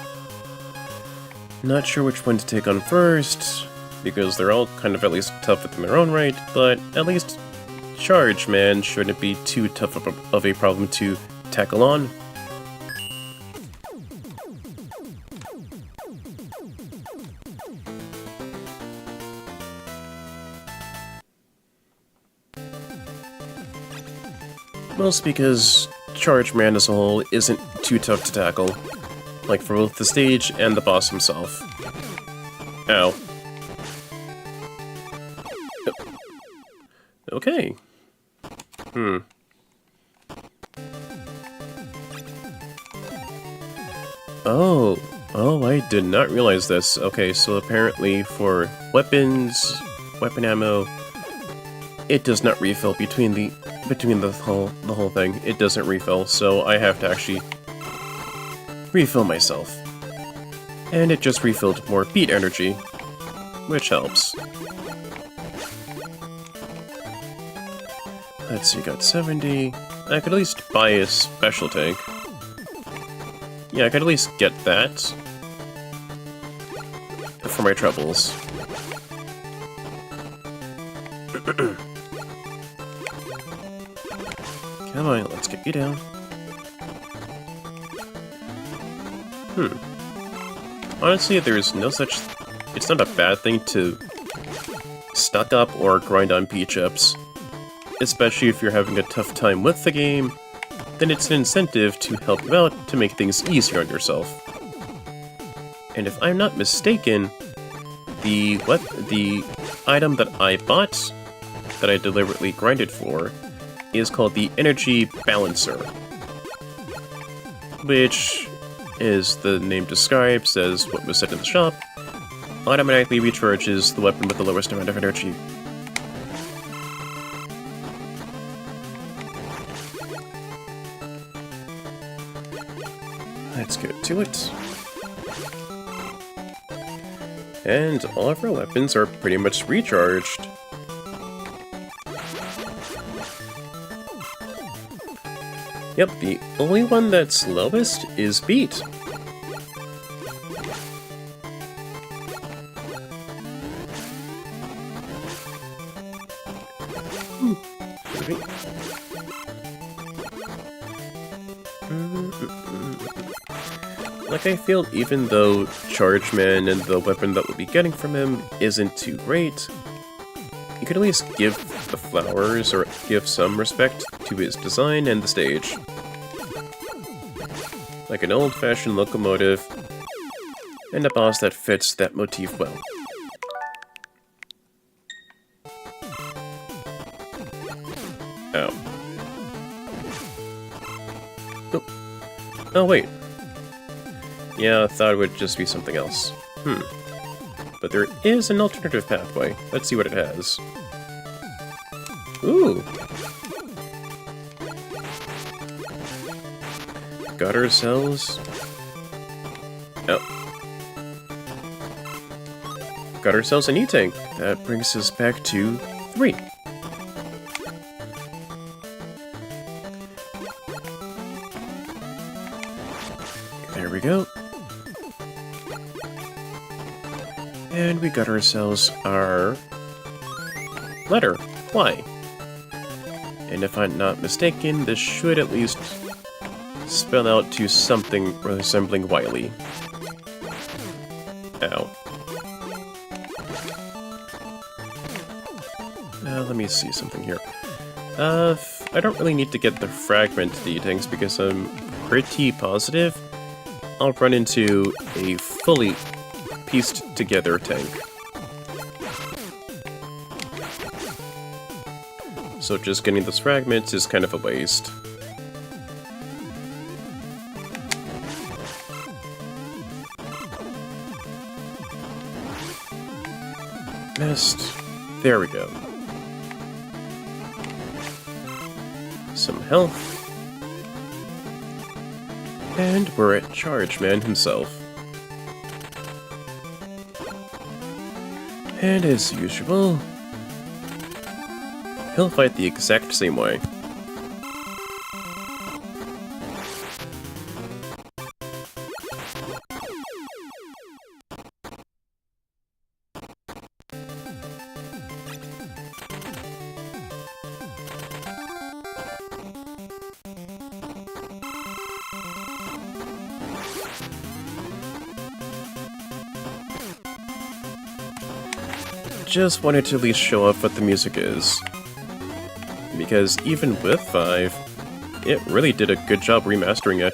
Speaker 1: Not sure which one to take on first, because they're all kind of at least tough within their own right, but at least Charge Man shouldn't be too tough of a problem to tackle on. Mostly because Charge Man as a whole isn't too tough to tackle, like for both the stage and the boss himself. Ow. Okay. Oh, I did not realize this. Okay, so apparently for weapons, weapon ammo, it does not refill between the whole thing. It doesn't refill, so I have to actually refill myself. And it just refilled more beat energy, which helps. Let's see, got 70. I could at least buy a special tank. Yeah, I could at least get that for my troubles. Come on, let's get you down. Honestly, there's no such... It's not a bad thing to stock up or grind on P-chips. Especially if you're having a tough time with the game, then it's an incentive to help you out to make things easier on yourself. And if I'm not mistaken, the item that I bought, that I deliberately grinded for, is called the Energy Balancer, which, as the name describes, as what was said in the shop, automatically recharges the weapon with the lowest amount of energy. Let's get to it. And all of our weapons are pretty much recharged. Yep, the only one that's lowest is Beat. Like, I feel even though Charge Man and the weapon that we'll be getting from him isn't too great, you could at least give the flowers or give some respect to his design and the stage. Like an old-fashioned locomotive, and a boss that fits that motif well. Ow. Oh, wait. Yeah, I thought it would just be something else. But there is an alternative pathway. Let's see what it has. Ooh! Got ourselves... Oh. Got ourselves an E-Tank. That brings us back to 3. There we go. And we got ourselves our letter, Y. And if I'm not mistaken, this should at least spell out to something resembling Wily. Ow. Let me see something here. I don't really need to get the fragmented tanks because I'm pretty positive I'll run into a fully pieced together tank. So just getting those fragments is kind of a waste. Missed. There we go. Some health. And we're at Charge Man himself. And as usual, he'll fight the exact same way. Just wanted to at least show off what the music is. Because even with 5, it really did a good job remastering it.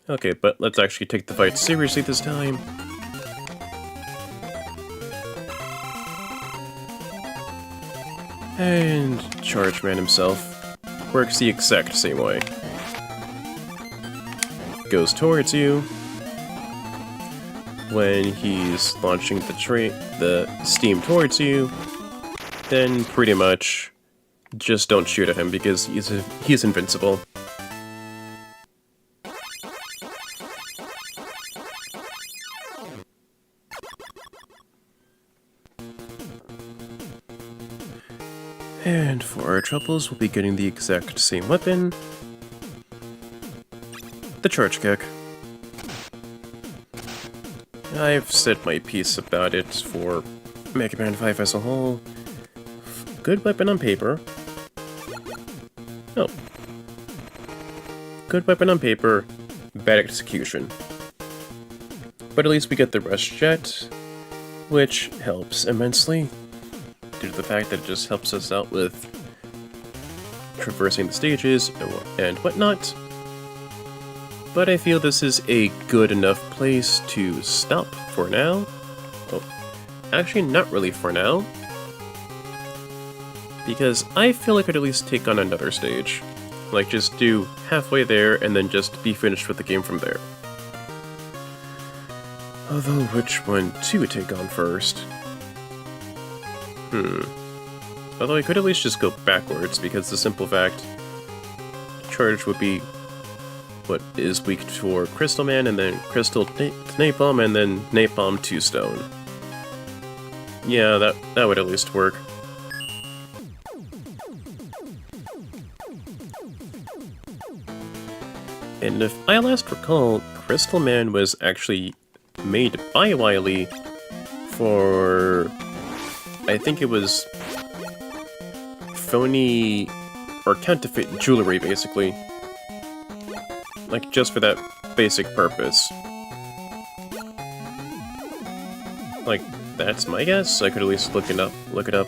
Speaker 1: Okay, but let's actually take the fight seriously this time. And Charge Man himself works the exact same way. Goes towards you. When he's launching the steam towards you, then pretty much just don't shoot at him because he's invincible. And for our troubles, we'll be getting the exact same weapon. The Charge Kick. I've said my piece about it for Mega Man 5 as a whole. Good weapon on paper. Oh. Good weapon on paper, bad execution. But at least we get the Rush Jet, which helps immensely, due to the fact that it just helps us out with traversing the stages and whatnot. But I feel this is a good enough place to stop for now. Oh, actually not really for now. Because I feel I could at least take on another stage. Like just do halfway there and then just be finished with the game from there. Although which one to take on first? Although I could at least just go backwards because the simple fact Charge would be what is weak for Crystal Man, and then Crystal to Napalm, and then Napalm to Stone. Yeah, that would at least work. And if I last recall, Crystal Man was actually made by Wily for, I think it was phony or counterfeit jewelry, basically. Like, just for that basic purpose. Like, that's my guess. I could at least look it up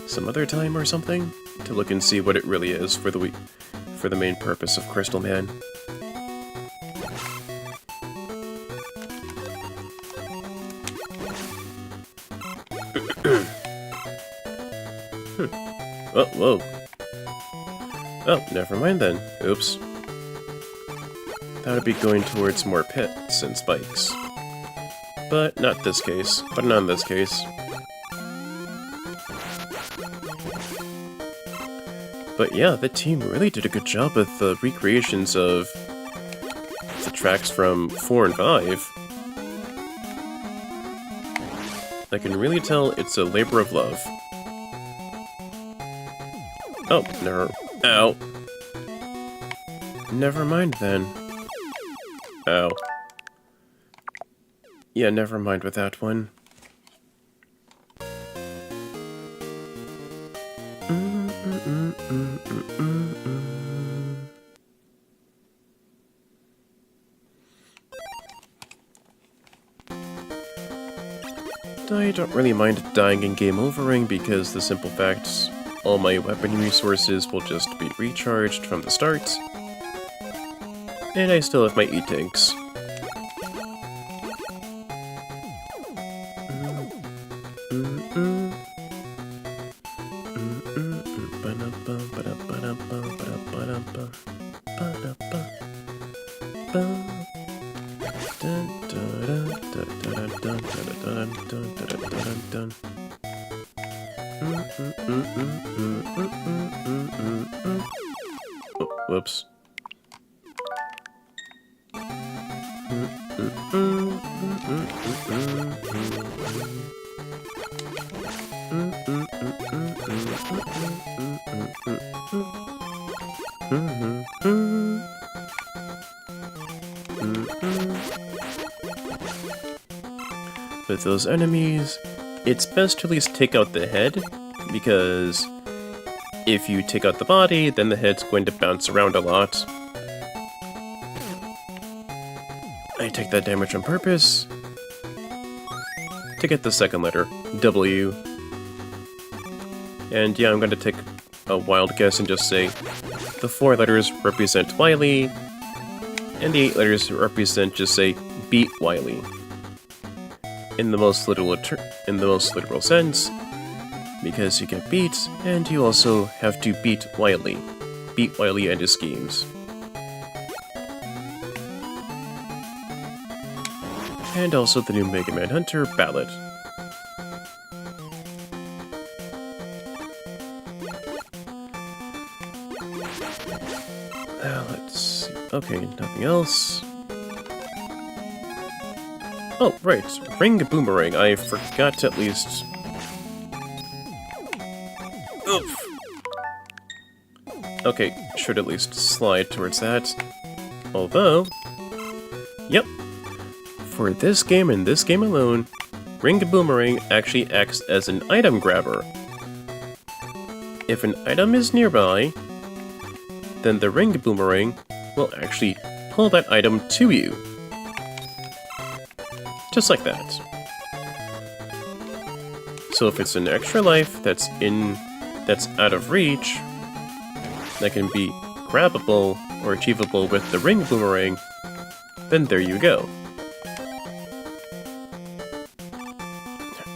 Speaker 1: some other time or something to look and see what it really is for the main purpose of Crystal Man. Oh, whoa. Oh, never mind then. Oops. That would be going towards more pits and spikes. But not this case. But not in this case. But yeah, the team really did a good job with the recreations of the tracks from 4 and 5. I can really tell it's a labor of love. Oh, never. Ow. Never mind then. Ow. Yeah, never mind with that one. I don't really mind dying in game overing because the simple fact all my weapon resources will just be recharged from the start. And I still have my E-tanks. Oh, whoops. With those enemies, it's best to at least take out the head, because if you take out the body, then the head's going to bounce around a lot. I take that damage on purpose to get the second letter, W. And yeah, I'm going to take a wild guess and just say the 4 letters represent Wily, and the 8 letters represent, just say, beat Wily. In the most literal sense, because you get beat, and you also have to beat Wily. Beat Wily and his schemes. And also the new Mega Man Hunter ballad. Let's see. Okay, nothing else. Oh, right. Ring Boomerang. I forgot to at least... Oof. Okay, should at least slide towards that. Although... Yep. For this game and this game alone, Ring Boomerang actually acts as an item grabber. If an item is nearby, then the Ring Boomerang will actually pull that item to you. Just like that. So if it's an extra life that's out of reach, that can be grabbable or achievable with the Ring Boomerang, then there you go.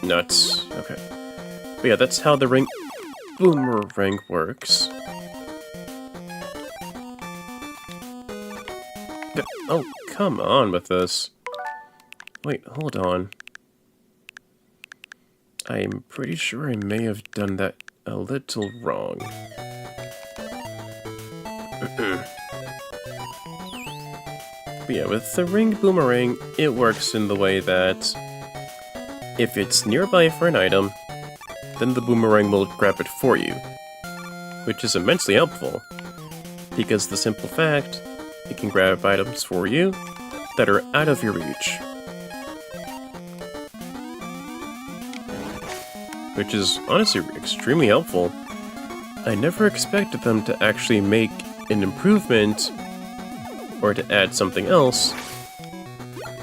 Speaker 1: Nuts. Okay. But yeah, that's how the Ring Boomerang works. Oh, come on with this. Wait, hold on. I'm pretty sure I may have done that a little wrong. But yeah, with the Ring Boomerang, it works in the way that if it's nearby for an item, then the boomerang will grab it for you, which is immensely helpful, because the simple fact, it can grab items for you that are out of your reach. Which is honestly extremely helpful. I never expected them to actually make an improvement or to add something else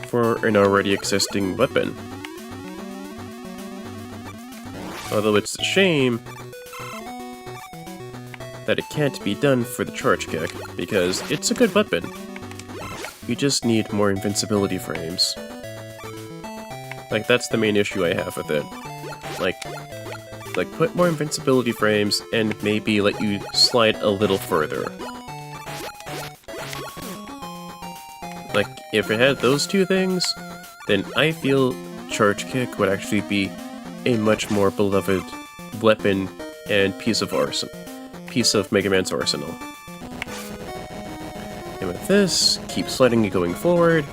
Speaker 1: for an already existing weapon. Although it's a shame that it can't be done for the charge kick, because it's a good weapon. You just need more invincibility frames. Like, that's the main issue I have with it. Like put more invincibility frames and maybe let you slide a little further. Like, if it had those two things, then I feel charge kick would actually be a much more beloved weapon and piece of Mega Man's arsenal. And with this, keep sliding and going forward,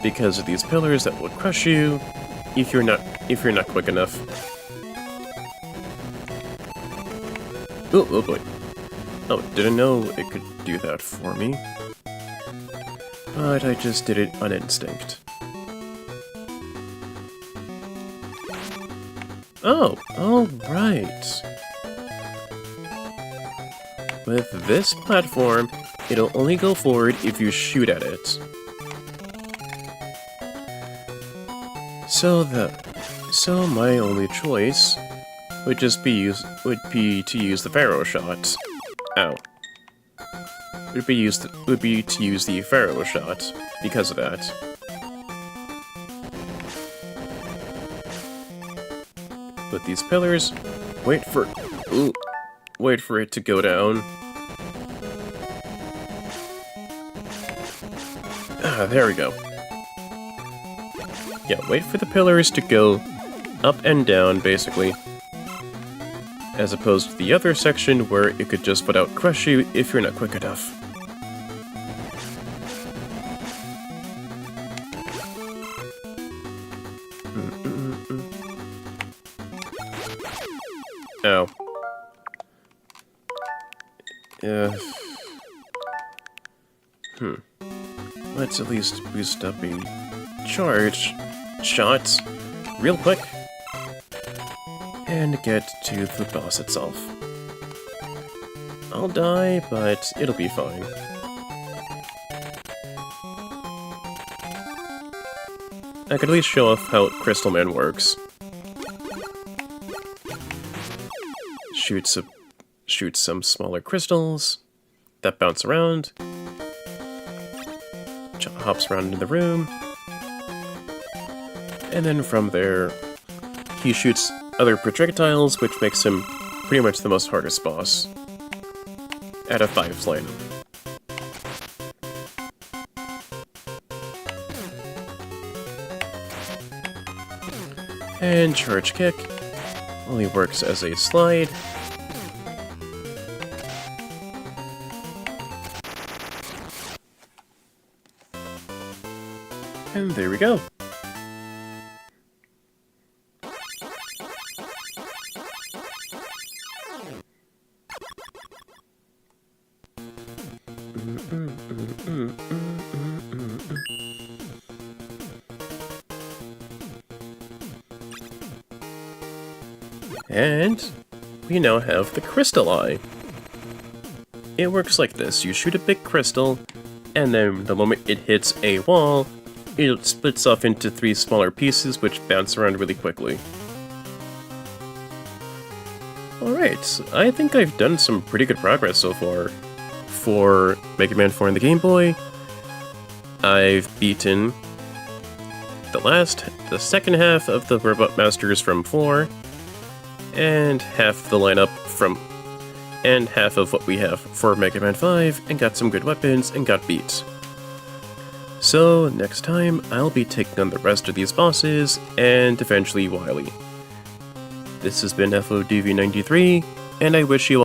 Speaker 1: because of these pillars that will crush you if you're not quick enough. Oh boy. Oh, didn't know it could do that for me. But I just did it on instinct. Oh, alright. With this platform, it'll only go forward if you shoot at it. So So my only choice would just be to use the Pharaoh shot. Ow. Would be to use the Pharaoh shot because of that. With these pillars, wait for it to go down. Ah, there we go. Yeah, wait for the pillars to go up and down, basically. As opposed to the other section where it could just put out crush you if you're not quick enough. Ow. Let's at least boost up a charge shot real quick and get to the boss itself. I'll die, but it'll be fine. I could at least show off how Crystal Man works. Shoot some smaller crystals that bounce around, hops around in the room, and then from there he shoots other projectiles, which makes him pretty much the most hardest boss out of 5's lineup. And charge kick only works as a slide. And there we go. And we now have the Crystal Eye. It works like this. You shoot a big crystal, and then the moment it hits a wall, it splits off into 3 smaller pieces which bounce around really quickly. Alright, I think I've done some pretty good progress so far. For Mega Man 4 on the Game Boy, I've beaten the second half of the Robot Masters from 4, and half the lineup and half of what we have for Mega Man 5, and got some good weapons and got beat. So next time, I'll be taking on the rest of these bosses, and eventually Wily. This has been FODV93, and I wish you all